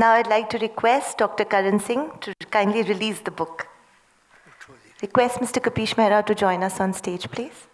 Now I'd like to request Dr. Karan Singh to kindly release the book. Request Mr. Kapish Mehra to join us on stage, please.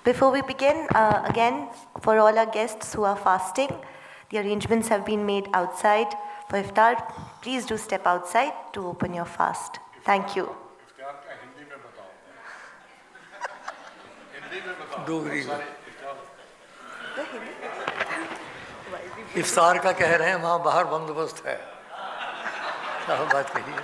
Before we begin, again, for all our guests who are fasting, the arrangements have been made outside for iftar. Please do step outside to open your fast. Thank you. इफ्तार का कह रहे हैं, वहाँ बाहर बंदोबस्त है। क्या बात कही है?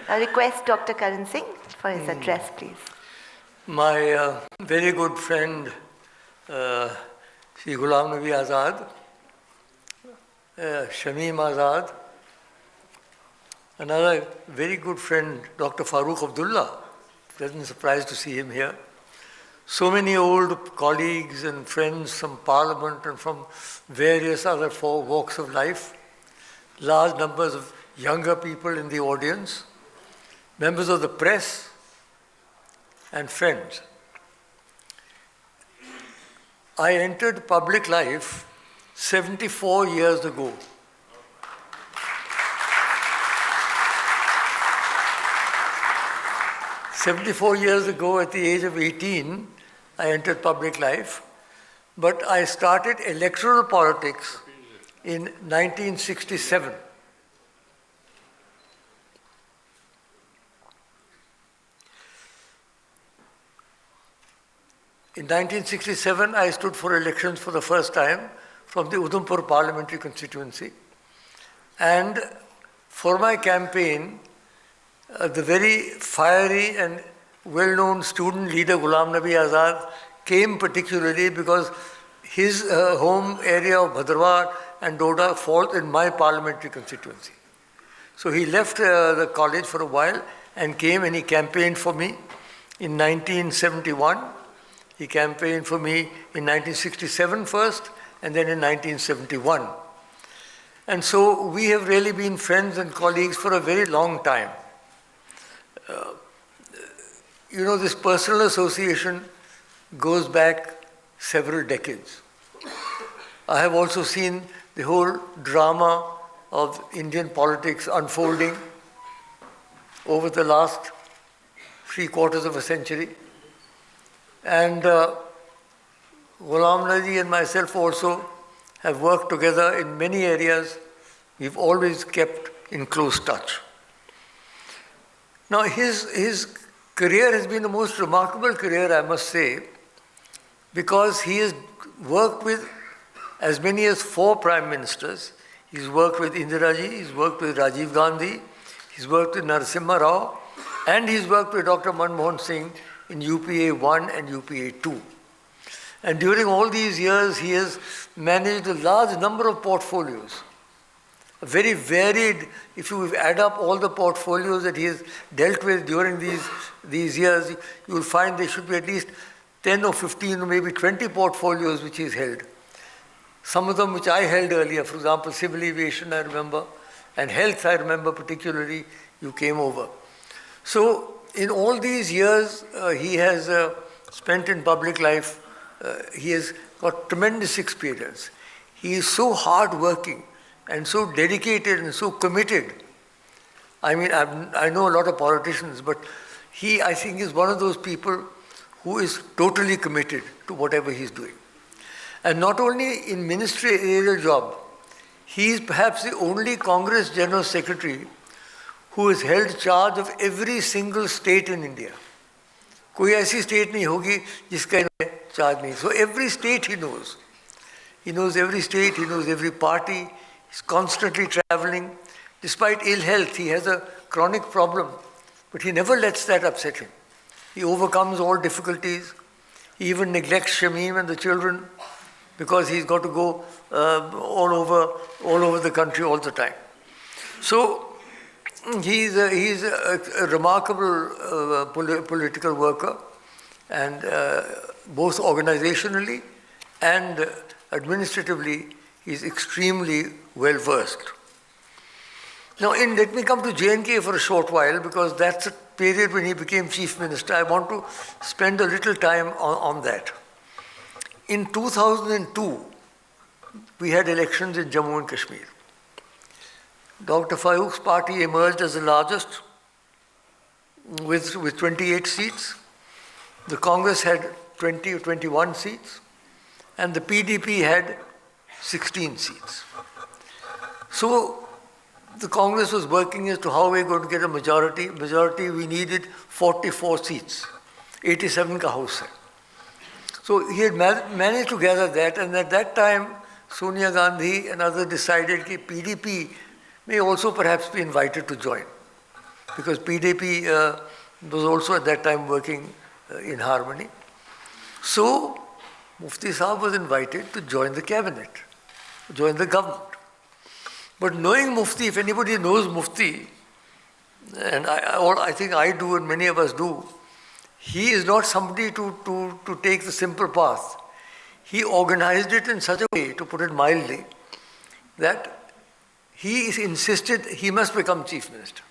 I request Dr. Karan Singh for his address, please. My very good friend, Shri Ghulam Nabi Azad, Shamim Azad, another very good friend, Dr. Farooq Abdullah. Pleasant surprise to see him here. So many old colleagues and friends from Parliament and from various other walks of life, large numbers of younger people in the audience, members of the press, and friends. I entered public life 74 years ago. "74 years ago, at the age of 18, I entered public life, but I started electoral politics in 1967. In 1967, I stood for elections for the first time from the Udhampur parliamentary constituency. And for my campaign, the very fiery and well-known student leader Ghulam Nabi Azad came particularly because his home area of Bhadrawat and Doda falls in my parliamentary constituency. So he left the college for a while and came and he campaigned for me in 1971. He campaigned for me in 1967 first and then in 1971. And so we have really been friends and colleagues for a very long time. This personal association goes back several decades. I have also seen the whole drama of Indian politics unfolding over the last 3/4 of a century. And Ghulam Nabi and myself also have worked together in many areas. We've always kept in close touch. Now his career has been the most remarkable career, I must say, because he has worked with as many as 4 prime ministers. He's worked with Indira Ji, he's worked with Rajiv Gandhi, he's worked with Narasimha Rao, and he's worked with Dr. Manmohan Singh in UPA 1 and UPA 2. And during all these years, he has managed a large number of portfolios. A very varied, if you add up all the portfolios that he has dealt with during these years, you will find there should be at least 10 or 15 or maybe 20 portfolios which he's held. Some of them which I held earlier, for example, civil aviation I remember, and health I remember particularly, you came over. So in all these years he has spent in public life, he has got tremendous experience. He is so hard-working and so dedicated and so committed. I mean, I know a lot of politicians, but he, I think, is one of those people who is totally committed to whatever he's doing. And not only in ministerial job, he is perhaps the only Congress General Secretary who has held charge of every single state in India. कोई ऐसी state नहीं होगी जिसका इन्हें charge नहीं. So every state he knows. He knows every state, he knows every party. He's constantly traveling. Despite ill health, he has a chronic problem, but he never lets that upset him. He overcomes all difficulties. He even neglects Shamim and the children because he's got to go all over the country all the time. So he's a remarkable political worker, and both organizationally and administratively, he's extremely well versed. Now, let me come to J&K for a short while, because that's a period when he became chief minister. I want to spend a little time on that. In 2002, we had elections in Jammu and Kashmir. Dr. Farooq's party emerged as the largest with 28 seats. The Congress had 20 or 21 seats, and the PDP had 16 seats. So the Congress was working as to how we're going to get a majority. Majority, we needed 44 seats, 87 ka house hai. So he had managed to gather that, and at that time, Sonia Gandhi and others decided that PDP may also perhaps be invited to join, because PDP was also at that time working in harmony. So Mufti Sahib was invited to join the cabinet, join the government. But knowing Mufti, if anybody knows Mufti, and I think I do and many of us do, he is not somebody to take the simple path. He organized it in such a way, to put it mildly, that he insisted he must become chief minister.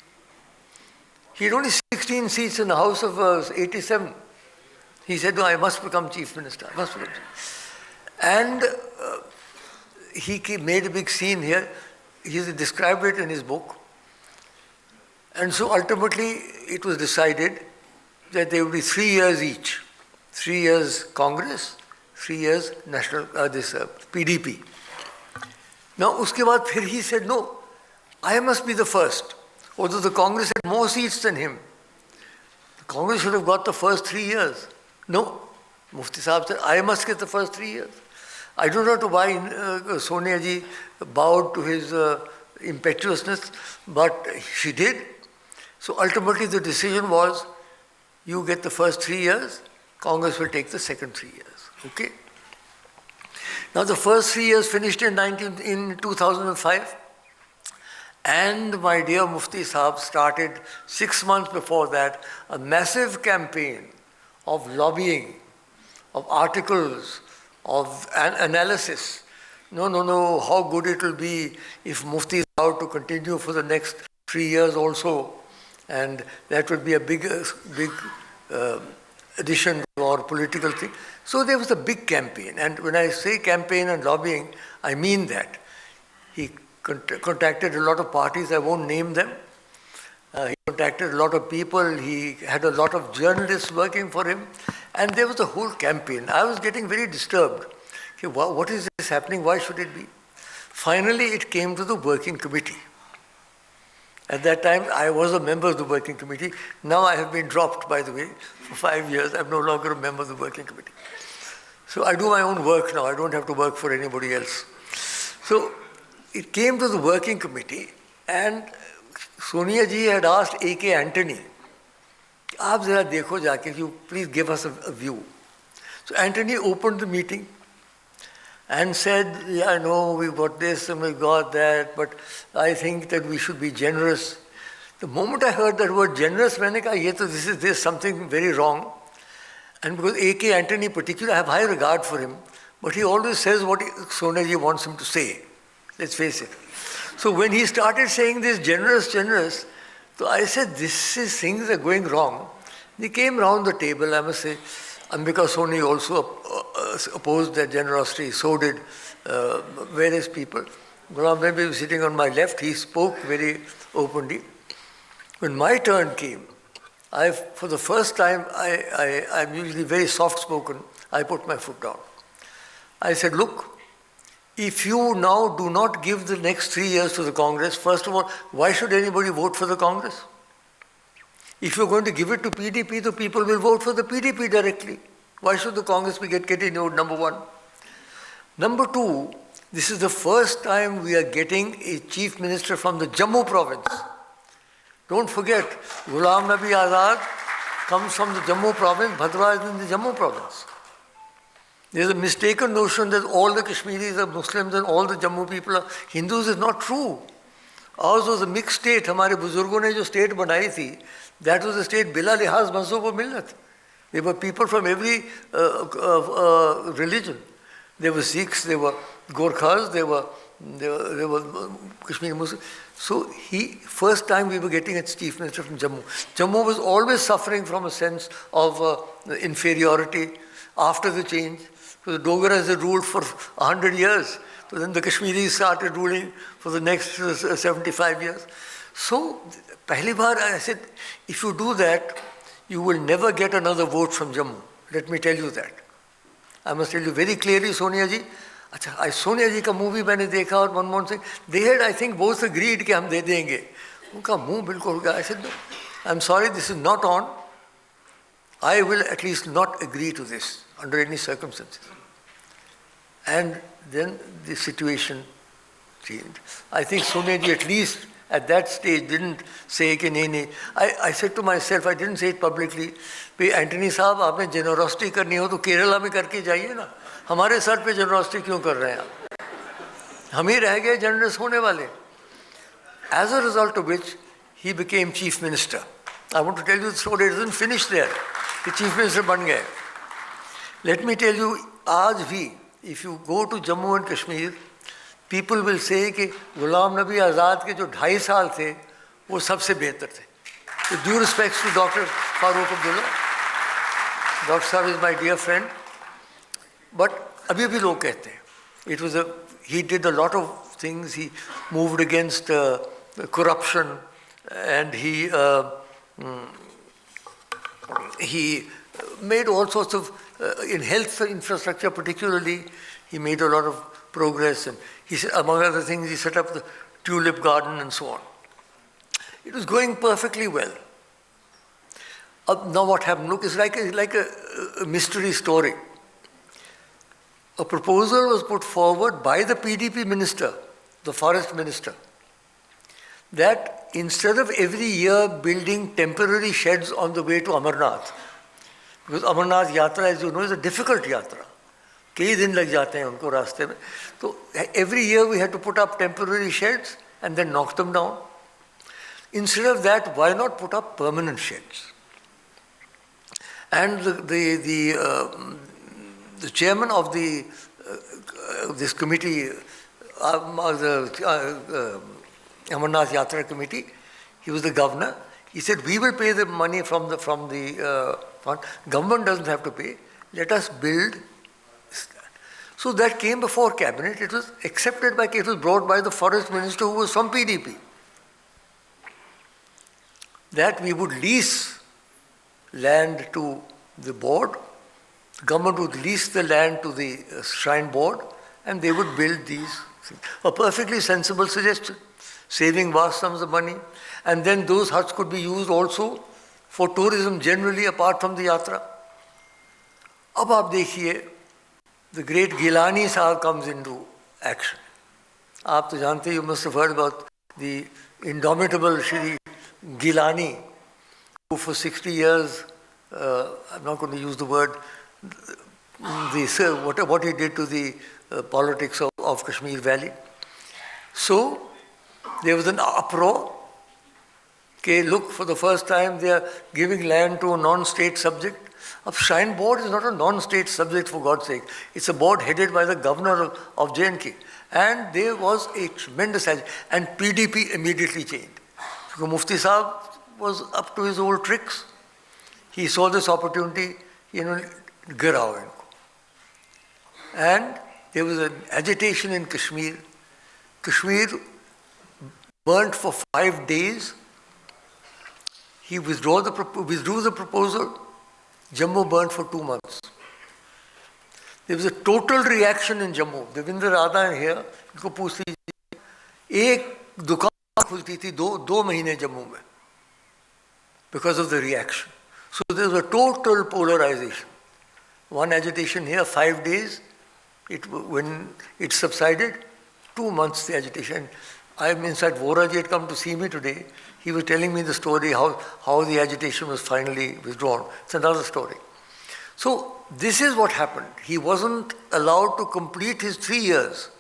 He had only 16 seats in the House of 87. He said, no, I must become chief minister. I must become chief. And he made a big scene here. He described it in his book. And so ultimately it was decided that there would be 3 years each. 3 years Congress, 3 years national, PDP. Now, uske baad phir he said, no, I must be the first. Although the Congress had more seats than him. The Congress should have got the first 3 years. No, Mufti Sahib said, I must get the first 3 years. I don't know why Sonia ji bowed to his impetuousness, but she did. So ultimately the decision was, you get the first 3 years, Congress will take the second 3 years. Okay? Now the first 3 years finished in 2005, and my dear Mufti Sahib started 6 months before that a massive campaign of lobbying, of articles, of analysis. No, how good it will be if Mufti is allowed to continue for the next 3 years also, and that would be a big addition to our political thing. So there was a big campaign, and when I say campaign and lobbying, I mean that. He contacted a lot of parties, I won't name them. He contacted a lot of people, he had a lot of journalists working for him, and there was a whole campaign. I was getting very disturbed. Okay, what is this happening? Why should it be? Finally, it came to the working committee. At that time, I was a member of the working committee. Now I have been dropped, by the way, for 5 years. I'm no longer a member of the working committee. So I do my own work now. I don't have to work for anybody else. So it came to the working committee, and Sonia ji had asked A.K. Antony, "Aap zara dekho jaake, you please give us a view." So Antony opened the meeting and said, "Yeah, I know we've got this and we've got that, but I think that we should be generous." The moment I heard that word generous, I said, there's something very wrong. And because A.K. Antony particularly, I have high regard for him, but he always says what Sonia ji wants him to say. Let's face it. So when he started saying this generous, so I said, things are going wrong. He came round the table, I must say, and because Soni also opposed that generosity, so did various people. Ghulam Nabi was sitting on my left, he spoke very openly. When my turn came, For the first time, I'm usually very soft-spoken. I put my foot down. I said, look, if you now do not give the next 3 years to the Congress, first of all, why should anybody vote for the Congress? If you're going to give it to PDP, the people will vote for the PDP directly. Why should the Congress be continued, number one? Number two, this is the first time we are getting a chief minister from the Jammu province. Don't forget, Ghulam Nabi Azad comes from the Jammu province. Bhadra is in the Jammu province. There's a mistaken notion that all the Kashmiris are Muslims and all the Jammu people are Hindus. Is not true. Ours was a mixed state. हमारे बुजुर्गों ने जो state बनाई थी, that was a state bila lihaz mazhab wa millat. There were people from every religion. There were Sikhs, there were Gorkhas, there were Kashmiri Muslims. So first time we were getting a chief minister from Jammu. Jammu was always suffering from a sense of inferiority after the change. So the Dogaras had ruled for 100 years. So then the Kashmiris started ruling for the next 75 years. So, pehli baar I said, if you do that, you will never get another vote from Jammu. Let me tell you that. I must tell you very clearly, Sonia ji. अच्छा, सोनिया जी का movie मैंने देखा और Manmohan Singh, they had, I think, both agreed कि हम दे देंगे. उनका मुंह बिल्कुल हो गया. I said, no, I'm sorry, this is not on. I will at least not agree to this under any circumstances. And then the situation changed. I think Sonia ji at least at that stage didn't say कि नहीं. I said to myself, I didn't say it publicly, कि Antony साहब आपने generosity करनी हो तो केरला में करके जाइए ना. हमारे सर पे जनरॉसिटी क्यों कर रहे हैं आप? हम ही रह गए जनरस होने वाले. As a result of which he became chief minister. I want to tell you the story. It doesn't finish there. The chief minister बन गए. Let me tell you, आज भी if you go to Jammu and Kashmir, people will say कि गुलाम नबी आज़ाद के जो 2.5 साल थे वो सबसे बेहतर थे. With due respects to Dr. Farooq Abdullah, Dr. Saab is my dear friend. But abhi bhi log kehte hain. He did a lot of things. He moved against corruption, and he made all sorts of in health infrastructure particularly. He made a lot of progress, and he said, among other things, he set up the tulip garden and so on. It was going perfectly well. Now what happened? Look, it's like a mystery story. A proposal was put forward by the PDP minister, the forest minister, that instead of every year building temporary sheds on the way to Amarnath, because Amarnath Yatra, as you know, is a difficult yatra. कई दिन लग जाते हैं उनको रास्ते में. So every year we had to put up temporary sheds and then knock them down. Instead of that, why not put up permanent sheds? And the chairman of this committee, the Amarnath Yatra committee, he was the governor. He said, we will pay the money from the fund. Government doesn't have to pay. Let us build. So that came before cabinet. It was accepted it was brought by the forest minister who was from PDP. That we would lease land to the board. Government would lease the land to the shrine board and they would build these things. A perfectly sensible suggestion, saving vast sums of money. And then those huts could be used also for tourism generally apart from the yatra. Ab aap dekhiye, the great Gilani Sahab comes into action. Aap to jante, you must have heard about the indomitable Shri Gilani, who for 60 years, I'm not going to use the word, what he did to the politics of Kashmir Valley. So there was an uproar. Okay, look, for the first time they are giving land to a non-state subject. A shrine board is not a non-state subject, for God's sake. It's a board headed by the governor of J&K. And there was a tremendous agitation. And PDP immediately changed. Because Mufti Saab was up to his old tricks. He saw this opportunity, girao inko. And there was an agitation in Kashmir. Kashmir burnt for 5 days. He withdrew the proposal. Jammu burned for 2 months. There was a total reaction in Jammu. Devinder Radha है here. इनको पूछ लीजिए. एक दुकान खुलती थी 2 महीने जम्मू में because of the reaction. So there was a total polarization. One agitation here, 5 days. When it subsided, 2 months the agitation. I'm inside Voraji had come to see me today. He was telling me the story how the agitation was finally withdrawn. It's another story. So this is what happened. He wasn't allowed to complete his 3 years.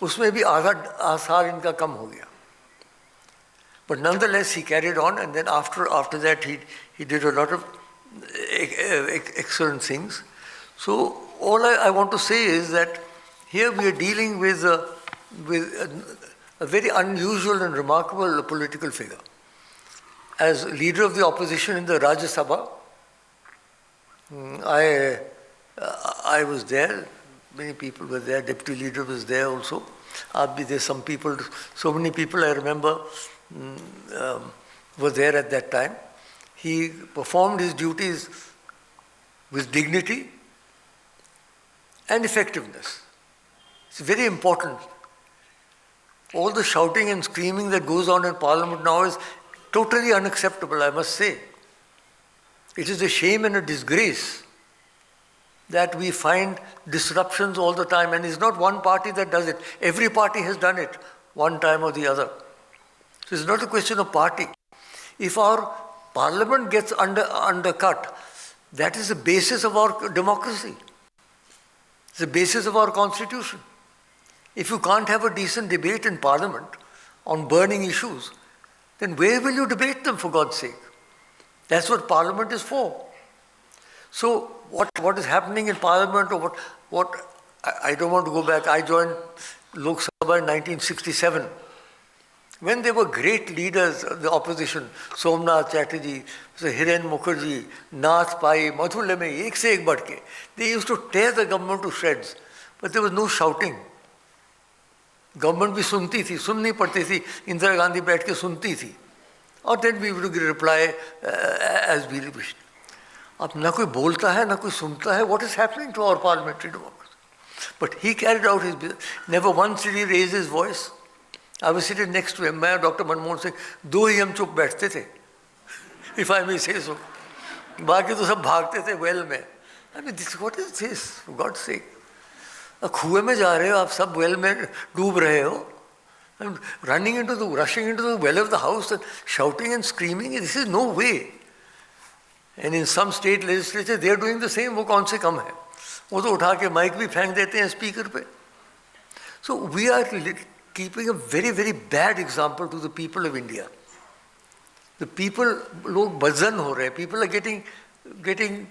उसमें भी आधा साल इनका कम हो गया. But nonetheless, he carried on, and then after that, he did a lot of excellent things. So all I want to say is that here we are dealing with a very unusual and remarkable political figure. As leader of the opposition in the Rajya Sabha, I was there. Many people were there. Deputy leader was there also. There's some people, so many people I remember were there at that time. He performed his duties with dignity and effectiveness. It's very important. All the shouting and screaming that goes on in Parliament now is totally unacceptable, I must say. It is a shame and a disgrace that we find disruptions all the time, and it's not one party that does it. Every party has done it one time or the other. So it's not a question of party. If our Parliament gets undercut, that is the basis of our democracy. It's the basis of our constitution. If you can't have a decent debate in Parliament on burning issues, then where will you debate them, for God's sake? That's what Parliament is for. So what is happening in Parliament, or what I don't want to go back. I joined Lok Sabha in 1967. When there were great leaders of the opposition, Somnath Chatterjee, Hiren Mukherjee, Nath Pai, Madhu Leme, ek se ek badke, they used to tear the government to shreds, but there was no shouting. Government भी सुनती थी, सुननी पड़ती थी, इंदिरा गांधी बैठ के सुनती थी, और then we would reply as we wished. अब ना कोई बोलता है, ना कोई सुनता है. What is happening to our parliamentary democracy? But he carried out his business. Never once did he raise his voice. I was seated next to him. मैं और Dr. मनमोहन सिंह 2 ही हम चुप बैठते थे, if I may say so. बाकी तो सब भागते थे well में. I mean, what is this? For God's sake. कुएं में जा रहे हो आप, सब well में डूब रहे हो. And rushing into the well of the house and shouting and screaming. This is no way. And in some state legislature, they are doing the same. वो कौन से कम है? वो तो उठा के माइक भी फेंक देते हैं स्पीकर पे. So we are keeping a very, very bad example to the people of India. The people, लोग बदजन हो रहे हैं. People are getting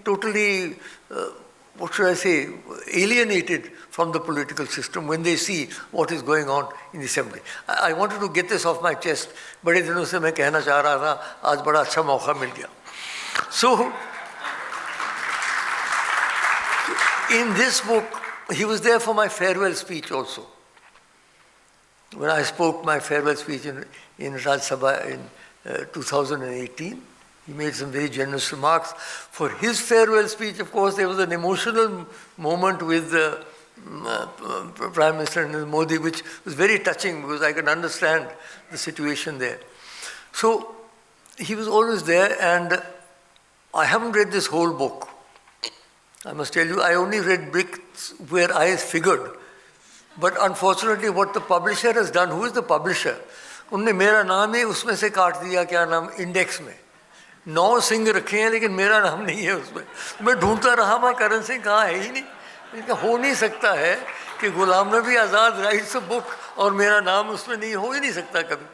totally, what should I say, alienated from the political system when they see what is going on in the assembly. I wanted to get this off my chest. बड़े दिनों से मैं कहना चाह रहा था, आज बड़ा अच्छा मौका मिल गया. So, in this book, he was there for my farewell speech also. When I spoke my farewell speech in Rajya Sabha in 2018, he made some very generous remarks. For his farewell speech, of course, there was an emotional moment with the Prime Minister Modi, which was very touching because I could understand the situation there. So, he was always there, and I haven't read this whole book. I must tell you, I only read bits where I figured. But unfortunately, what the publisher has done, who is the publisher? उन्होंने मेरा नाम ही उसमें से काट दिया, क्या नाम, index में. 9 सिंह रखे हैं, लेकिन मेरा नाम नहीं है उसमें. मैं ढूंढता रहा, वहाँ करण सिंह कहाँ है ही नहीं. मैंने कहा हो नहीं सकता है कि Ghulam Nabi Azad rights a book और मेरा नाम उसमें नहीं, हो ही नहीं सकता कभी.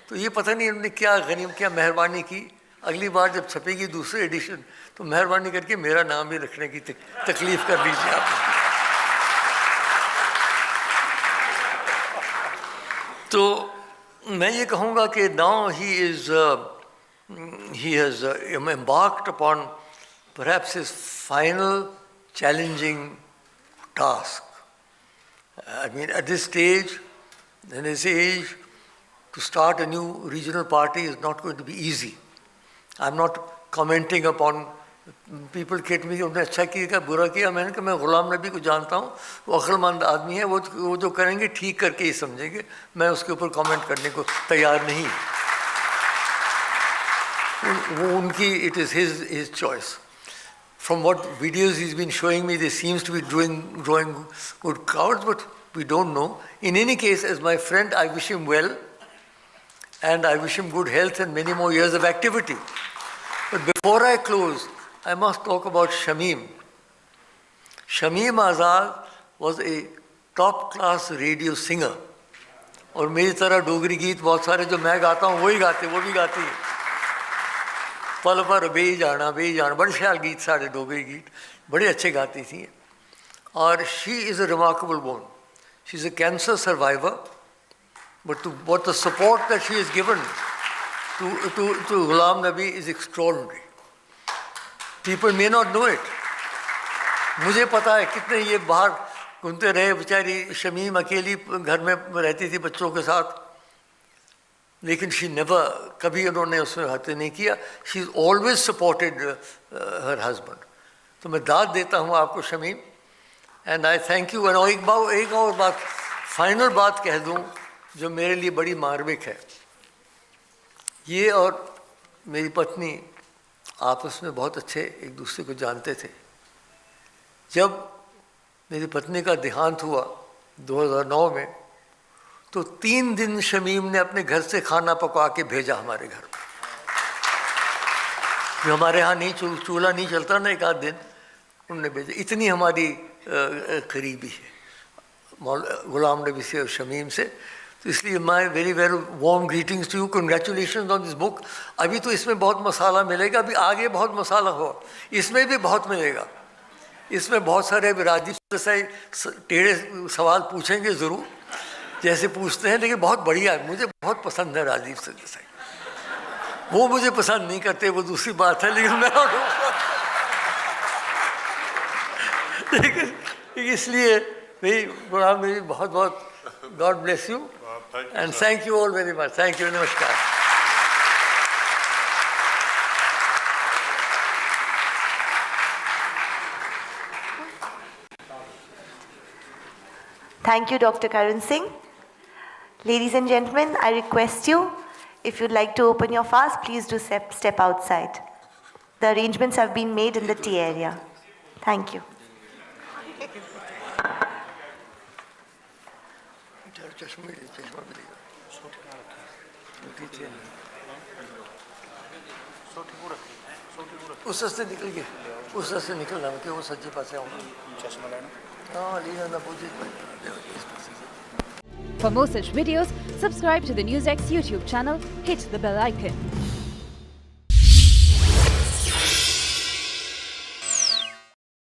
तो ये पता नहीं उन्होंने क्या मेहरबानी की. अगली बार जब छपेगी दूसरी एडिशन, तो मेहरबानी करके मेरा नाम भी रखने की तकलीफ कर लीजिए आप. तो मैं ये कहूँगा कि now he has embarked upon perhaps his final challenging task. I mean, at this stage, in his age, to start a new regional party is not going to be easy. I'm not commenting upon people kid me कि उन्होंने अच्छा किया क्या बुरा किया. मैंने कहा मैं गुलाम नबी को जानता हूँ, वो अक्लमंद आदमी है, वो जो करेंगे ठीक करके ही समझेंगे. मैं उसके ऊपर कमेंट करने को तैयार नहीं. वो उनकी, it is his choice. From what videos he's been showing me, there seems to be drawing good crowds, but we don't know. In any case, as my friend, I wish him well, and I wish him good health and many more years of activity. But before I close, I must talk about Shamim. Shamim Azad was a top-class radio singer. और मेरी तरह डोगरी गीत बहुत सारे जो मैं गाता हूँ वही गाते, वो भी गाती है. पल पर बे जाना बड़े ख्याल गीत सारे डोगरी गीत बड़े अच्छे गाती थी. और she is a remarkable woman. She is a cancer survivor, but the support that she has given to Ghulam Nabi is extraordinary. People may not know it. मुझे पता है कितने ये बाहर घूमते रहे बेचारी. शमीम अकेली घर में रहती थी बच्चों के साथ, लेकिन she never, कभी उन्होंने उसमें हाथ नहीं किया. She is always supported her husband. तो मैं दाद देता हूँ आपको Shamim, and I thank you. और एक और बात, फाइनल बात कह दूँ जो मेरे लिए बड़ी मार्मिक है. ये और मेरी पत्नी आपस में बहुत अच्छे एक दूसरे को जानते थे. जब मेरी पत्नी का देहांत हुआ 2009 में, तो 3 दिन शमीम ने अपने घर से खाना पका के भेजा हमारे घर में. जो हमारे यहाँ नहीं चूल्हा नहीं चलता ना, एक आध दिन उनने भेजा. इतनी हमारी करीबी है गुलाम नबी से और शमीम से. तो इसलिए my very very warm greetings to you. Congratulations on this book. अभी तो इसमें बहुत मसाला मिलेगा, अभी आगे बहुत मसाला हो, इसमें भी बहुत मिलेगा. इसमें बहुत सारे राजीव सरदेसाई टेढ़े सवाल पूछेंगे ज़रूर, जैसे पूछते हैं, लेकिन बहुत बढ़िया है. मुझे बहुत पसंद है राजीव सरदेसाई. वो मुझे पसंद नहीं करते, वो दूसरी बात है, लेकिन मैं लेकिन इसलिए भाई गुलाम नबी बहुत बहुत God bless you and thank you all very much. Thank you. नमस्कार. Thank you, Dr. Karan Singh. Ladies and gentlemen, I request you, if you'd like to open your fast, please do step outside. The arrangements have been made in the tea area. Thank you. उस से निकल गए, उस से निकलना कि वो सच्चे पासे आऊँगा. चश्मा लेना. हाँ, लीना ना पूछे. For more such videos, subscribe to the NewsX YouTube channel, hit the bell icon.